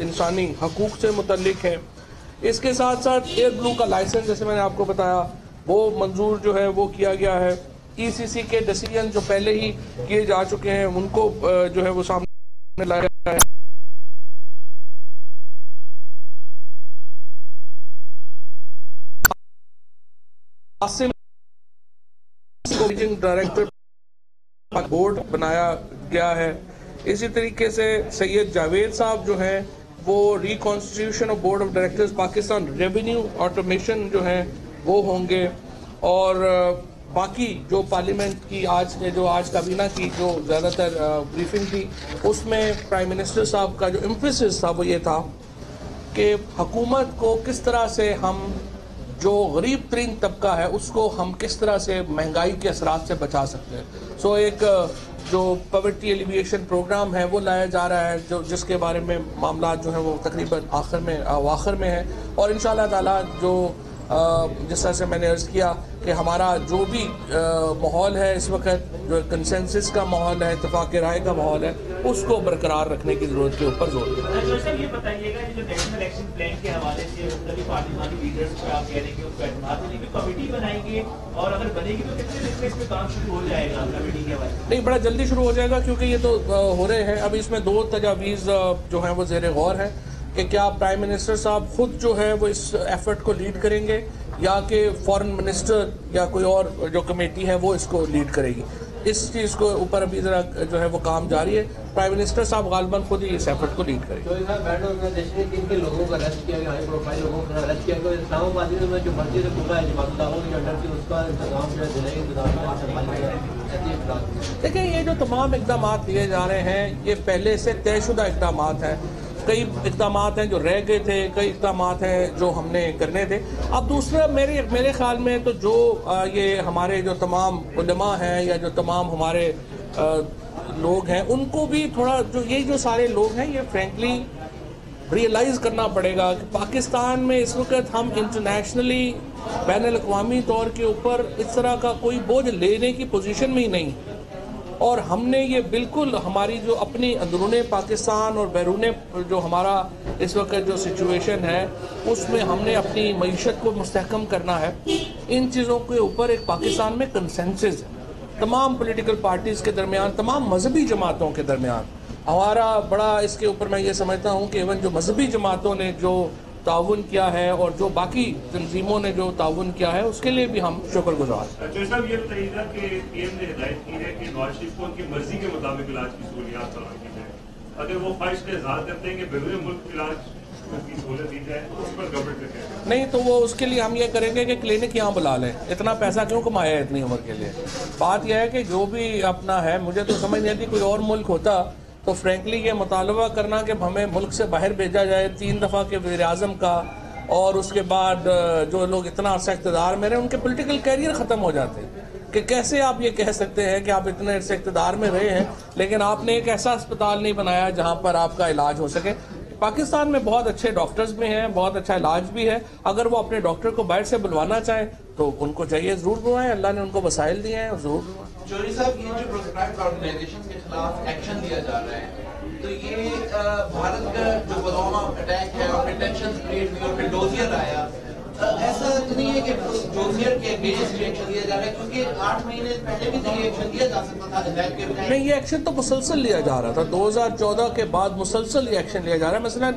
انسانی حقوق سے متعلق ہے. اس کے ساتھ ساتھ ایئر بلو کا لائسنس جیسے میں نے آپ کو بتایا وہ منظور جو ہے وہ کیا گیا ہے. ای سی سی کے ڈیسیجن جو پہلے ہی کیے جا چکے ہیں ان کو جو ہے وہ سامنے لایا گیا ہے. ڈائریکٹر بورڈ بنایا گیا ہے. اسی طریقے سے سید جاوید صاحب جو ہیں وہ reconstitution of board of directors Pakistan Revenue Automation جو ہیں وہ ہوں گے. اور باقی جو پارلیمنٹ کی آج کابینہ کی جو زیادہ تر بریفنگ تھی اس میں پرائم منسٹر صاحب کا جو ایمفیسس تھا وہ یہ تھا کہ حکومت کو کس طرح سے ہم جو غریب ترین طبقہ ہے اس کو ہم کس طرح سے مہنگائی کے اثرات سے بچا سکتے ہیں. سو ایک جو پاورٹی ایلیویشن پروگرام ہے وہ لایا جا رہا ہے جس کے بارے میں معاملات جو ہیں وہ تقریباً آخر میں ہیں. اور انشاءاللہ تعالی جو جس طرح سے میں نے عرض کیا کہ ہمارا جو بھی ماحول ہے اس وقت جو کنسنسس کا ماحول ہے اتفاق رائے کا ماحول ہے اس کو برقرار رکھنے کی ضرورت کے اوپر زور دیا. یہ بتائیے گا جو نیشنل الیکشن پلان کے حوالے سے مختلف پارلیمانی لیڈرز کو آپ کہہ رہے ہیں کہ اس کو اعتماد دینے کی کمیٹی بنائیں گے اور اگر بنے گی تو کتنے دن میں اس پہ کام شروع ہو جائے گا کمیٹی کے حوالے سے؟ نہیں بڑا جلدی شروع ہو جائے گا کیونکہ یہ تو ہو رہے ہیں. ابھی اس میں 2 تجاویز جو ہیں وہ زیر غور ہیں کہ کیا پرائم منسٹر صاحب خود جو ہے وہ اس ایفرٹ کو لیڈ کریں گے یا کہ فورن منسٹر یا کوئی اور جو کمیٹی ہے وہ اس کو لیڈ کرے گی. اس چیز کو اوپر ابھی ذرا جو ہے وہ کام جاری ہے. پرائم منسٹر صاحب غالباً خود ہی اس ایفرٹ کو لیڈ کریں گے. لوگوں کا ارسٹ کیا گیا ہائی پروفائل لوگوں کا ارسٹ کیا گیا اسلام آباد میں جو مسجد ہے پورا ہے جماعت اللہ کے انڈر کی اس کا انتظام جو ہے ضلعی انتظام. دیکھیں یہ جو تمام اقدامات لیے جا رہے ہیں یہ پہلے سے طے شدہ اقدامات ہیں. کئی اقدامات ہیں جو رہ گئے تھے, کئی اقدامات ہیں جو ہم نے کرنے تھے. اب دوسرا میرے خیال میں تو جو یہ ہمارے جو تمام علماء ہیں یا جو تمام ہمارے لوگ ہیں ان کو بھی تھوڑا جو سارے لوگ ہیں یہ فرینکلی ریئلائز کرنا پڑے گا کہ پاکستان میں اس وقت ہم انٹرنیشنلی بین الاقوامی طور کے اوپر اس طرح کا کوئی بوجھ لینے کی پوزیشن میں ہی نہیں. اور ہم نے یہ بالکل ہماری جو اپنی اندرون پاکستان اور بیرون جو ہمارا اس وقت جو سچویشن ہے اس میں ہم نے اپنی معیشت کو مستحکم کرنا ہے. ان چیزوں کے اوپر ایک پاکستان میں کنسنسس ہے تمام پولیٹیکل پارٹیز کے درمیان, تمام مذہبی جماعتوں کے درمیان. ہمارا بڑا اس کے اوپر میں یہ سمجھتا ہوں کہ ایون جو مذہبی جماعتوں نے جو تعاون کیا ہے اور جو باقی تنظیموں نے جو تعاون کیا ہے اس کے لیے بھی ہم شکر گزار ہیں. جج صاحب یہ بتائیے گا کہ پی ایم نے ہدایت کی ہے کہ نواز شریف کو ان کی مرضی کے مطابق علاج کی سہولیات فراہم کی جائے. اگر وہ خواہش کا اظہار کرتے ہیں کہ بیرون ملک علاج کی سہولت دی جائے تو اس پر گورنمنٹ کا کہنا ہے. نہیں تو وہ اس کے لیے ہم یہ کریں گے کہ کلینک یہاں بلا لیں. اتنا پیسہ کیوں کمایا ہے اتنی عمر کے لیے؟ بات یہ ہے کہ جو بھی اپنا ہے, مجھے تو سمجھ نہیں آتی کوئی اور ملک ہوتا تو فرینکلی یہ مطالبہ کرنا کہ ہمیں ملک سے باہر بھیجا جائے 3 دفعہ کے وزیر اعظم کا, اور اس کے بعد جو لوگ اتنا عرصہ اقتدار میں رہے ان کے پولیٹیکل کیریئر ختم ہو جاتے ہیں. کہ کیسے آپ یہ کہہ سکتے ہیں کہ آپ اتنے عرصے اقتدار میں رہے ہیں لیکن آپ نے ایک ایسا اسپتال نہیں بنایا جہاں پر آپ کا علاج ہو سکے. پاکستان میں بہت اچھے ڈاکٹرز بھی ہیں, بہت اچھا علاج بھی ہے. اگر وہ اپنے ڈاکٹر کو باہر سے بلوانا چاہیں تو ان کو چاہیے ضرور بلوائیں. اللہ نے ان کو وسائل دیے ہیں, ضرور بلوائیں. چوہدری صاحب یہ جو پروسکرائبڈ آرگنائزیشن کے خلاف ایکشن لیا جا رہا ہے تو یہ بھارت کا جو پلوامہ اٹیک ہے اور پھر ٹینشن کریٹ ہوئی اور پھر ڈوزیئر آیا, ایسا نہیں ہے کہ ڈوزیئر کے اگینسٹ ایکشن لیا جا رہا ہے کیونکہ 8 مہینے پہلے بھی یہ ایکشن لیا جا سکتا تھا ہدایت کے بجائے. نہیں, یہ ایکشن تو مسلسل لیا جا رہا تھا 2014 کے بعد مسلسل یہ ایکشن لیا جا رہا ہے. مثلا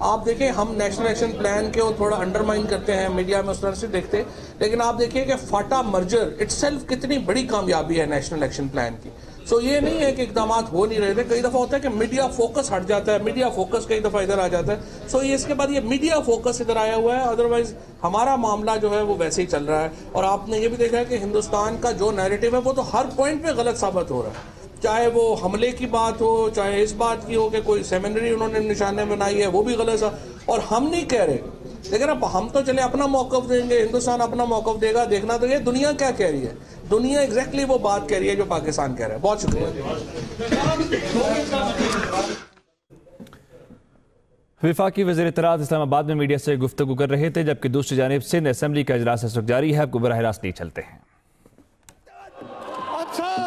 آپ دیکھیں ہم نیشنل ایکشن پلان کے تھوڑا انڈرمائن کرتے ہیں میڈیا میں اس طرح سے دیکھتے, لیکن آپ دیکھیے کہ فاٹا مرجر اٹ سیلف کتنی بڑی کامیابی ہے نیشنل ایکشن پلان کی. سو یہ نہیں ہے کہ اقدامات ہو نہیں رہے تھے. کئی دفعہ ہوتا ہے کہ میڈیا فوکس ہٹ جاتا ہے, میڈیا فوکس کئی دفعہ ادھر آ جاتا ہے. سو یہ اس کے بعد یہ میڈیا فوکس ادھر آیا ہوا ہے, ادروائز ہمارا معاملہ جو ہے وہ ویسے ہی چل رہا ہے. اور آپ نے یہ بھی دیکھا ہے کہ ہندوستان کا جو نیریٹو ہے وہ تو ہر پوائنٹ پہ غلط ثابت ہو رہا ہے, چاہے وہ حملے کی بات ہو, چاہے اس بات کی ہو کہ کوئی سیمنری انہوں نے نشانے بنائی ہے وہ بھی غلط ہے. اور ہم نہیں کہہ رہے, لیکن اب ہم تو چلے اپنا موقف دیں گے, ہندوستان اپنا موقف دے گا. دیکھنا تو یہ دنیا کیا کہہ رہی ہے. دنیا ایگزیکٹلی وہ بات کہہ رہی ہے جو پاکستان کہہ رہا ہے. بہت شکریہ. وفاقی وزیر اطلاعات اسلام آباد میں میڈیا سے گفتگو کر رہے تھے, جبکہ دوسری جانب سندھ اسمبلی کا اجلاس اس وقت جاری ہے. آپ کو براہ راست نہیں چلتے ہیں. اچھا